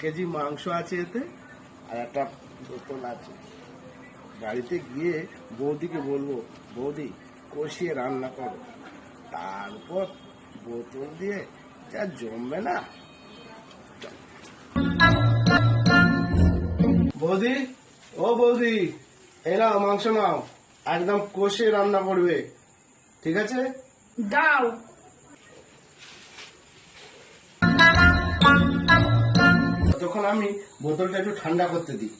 KG মাংস আছে এতে, আর একটা বোতল আছে। বাড়িতে গিয়ে বৌদিকে বলবো, বৌদি কষিয়ে রান্না করো, তারপর বোতল দিয়ে যা জমবে না। বৌদি, ও বৌদি, এই নাও মাংস নাও, একদম কষিয়ে রান্না করবে, ঠিক আছে? দাও। তখন আমি বোতলটা একটু ঠান্ডা করতে দিই।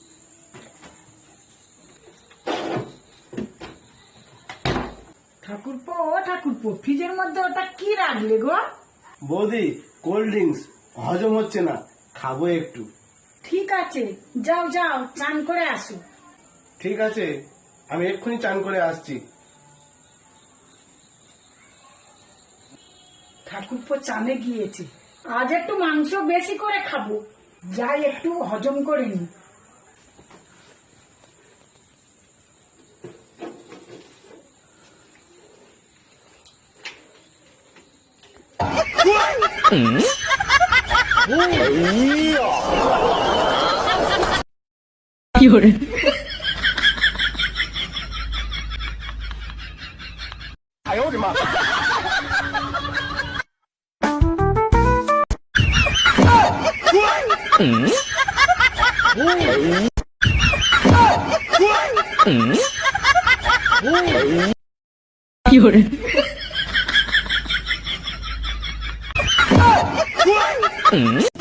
ঠাকুরপো, ও ঠাকুরপো, ফ্রিজের মধ্যে ওটা কি রাখলে গো? বৌদি, কোল্ড ড্রিঙ্কস, হজম হচ্ছে না, খাবো একটু। ঠিক আছে, যাও যাও, চান করে আসো। ঠিক আছে, আমি এক্ষুনি চান করে আসছি। ঠাকুরপো চানে গিয়েছে, আজ একটু মাংস বেশি করে খাবো, যাই একটু হজম করে নি। Mm-hmm.